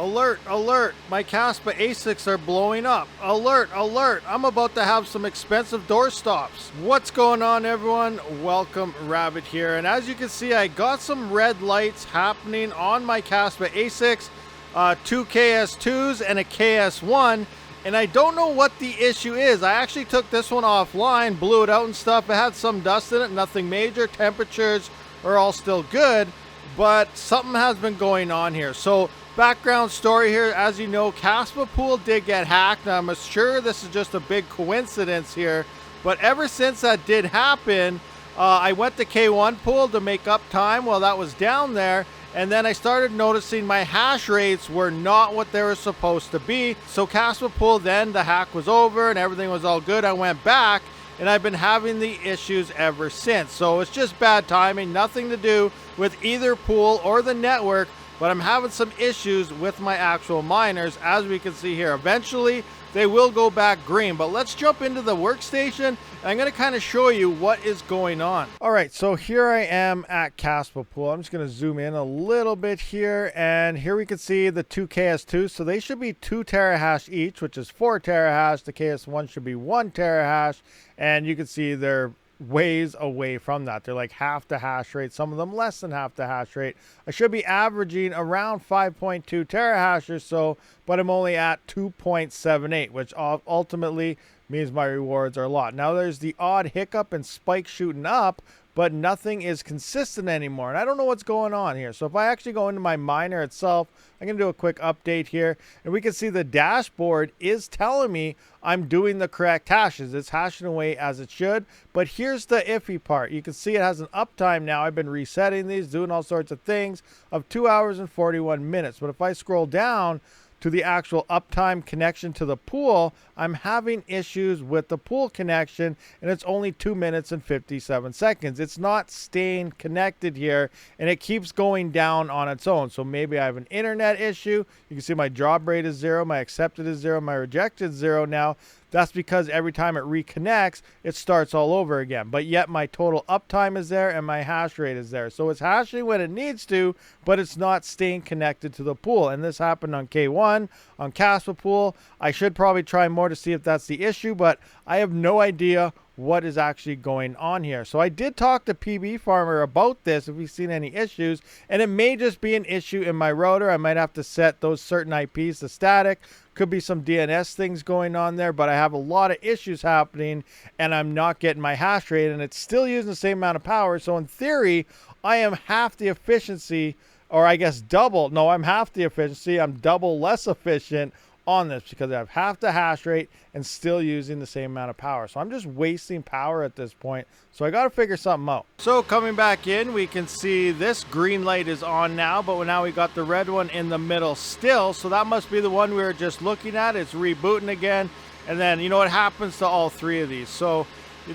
Alert, alert, my KASPA ASICs are blowing up. Alert, alert, I'm about to have some expensive door stops. What's going on, everyone? Welcome, Rabid here. And as you can see, I got some red lights happening on my KASPA ASICs, two KS2s and a KS1. And I don't know what the issue is. I actually took this one offline, blew it out and stuff. It had some dust in it, nothing major. Temperatures are all still good, but something has been going on here. So background story here, as you know, KASPA pool did get hacked. Now, I'm sure this is just a big coincidence here, but ever since that did happen, I went to K1 pool to make up time while that was down there, and then I started noticing my hash rates were not what they were supposed to be. So KASPA pool, then the hack was over and everything was all good. I went back and I've been having the issues ever since. So it's just bad timing, nothing to do with either pool or the network, but I'm having some issues with my actual miners, as we can see here. Eventually they will go back green, but let's jump into the workstation and I'm going to kind of show you what is going on. All right, so here I am at KASPA pool. I'm just going to zoom in a little bit here, and here we can see the two KS2s. So they should be 2 terahash each, which is 4 terahash. The KS1 should be 1 terahash, and you can see they're ways away from that. They're like half the hash rate, some of them less than half the hash rate. I should be averaging around 5.2 terahash or so, but I'm only at 2.78, which ultimately means my rewards are a lot. Now there's the odd hiccup and spike shooting up, but nothing is consistent anymore, and I don't know what's going on here. So if I actually go into my miner itself, I'm going to do a quick update here, and we can see the dashboard is telling me I'm doing the correct hashes. It's hashing away as it should, but here's the iffy part. You can see it has an uptime now. I've been resetting these, doing all sorts of things, of 2 hours and 41 minutes. But if I scroll down to the actual uptime connection to the pool, I'm having issues with the pool connection, and it's only 2 minutes and 57 seconds. It's not staying connected here, and it keeps going down on its own. So maybe I have an internet issue. You can see my job rate is 0, my accepted is 0, my rejected is 0 now. That's because every time it reconnects, it starts all over again. But yet my total uptime is there and my hash rate is there. So it's hashing when it needs to, but it's not staying connected to the pool. And this happened on K1, on KASPA pool. I should probably try more to see if that's the issue, but I have no idea what is actually going on here. So I did talk to PB Farmer about this, if we've seen any issues, and it may just be an issue in my router. I might have to set those certain IPs to static. Could be some DNS things going on there, but I have a lot of issues happening and I'm not getting my hash rate, and it's still using the same amount of power. So in theory, I am half the efficiency, or I guess double. No, I'm half the efficiency. I'm double less efficient on this because I have half the hash rate and still using the same amount of power. So I'm just wasting power at this point. So I got to figure something out. So coming back in, we can see this green light is on now, but now we got the red one in the middle still. So that must be the one we were just looking at. It's rebooting again. And then, you know what happens to all three of these. So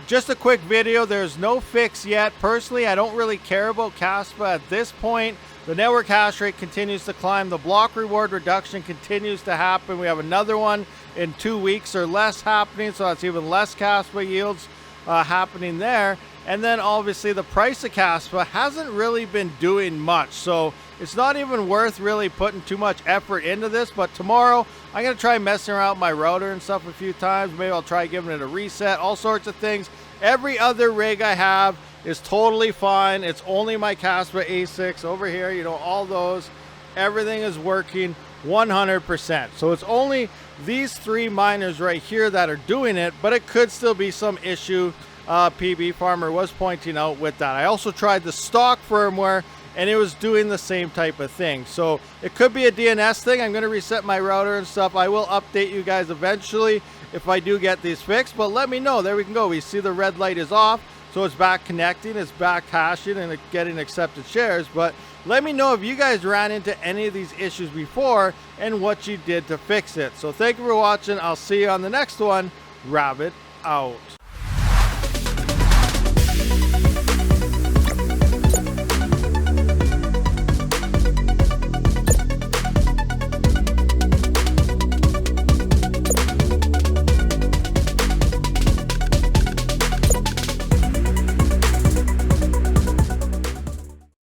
just a quick video. There's no fix yet. Personally, I don't really care about KASPA at this point. The network hash rate continues to climb. The block reward reduction continues to happen. We have another one in 2 weeks or less happening, so that's even less KASPA yields happening there. And then obviously the price of KASPA hasn't really been doing much, so it's not even worth really putting too much effort into this. But tomorrow I'm going to try messing around with my router and stuff a few times. Maybe I'll try giving it a reset, all sorts of things. Every other rig I have is totally fine. It's only my KASPA ASICs over here, you know, all those, everything is working 100%. So it's only these 3 miners right here that are doing it, but it could still be some issue. PB Farmer was pointing out with that. I also tried the stock firmware and it was doing the same type of thing. So it could be a DNS thing. I'm going to reset my router and stuff. I will update you guys eventually if I do get these fixed, but let me know. There we can go. We see the red light is off. So it's back connecting, it's back hashing, and it's getting accepted shares. But let me know if you guys ran into any of these issues before and what you did to fix it. So thank you for watching. I'll see you on the next one. Rabid out.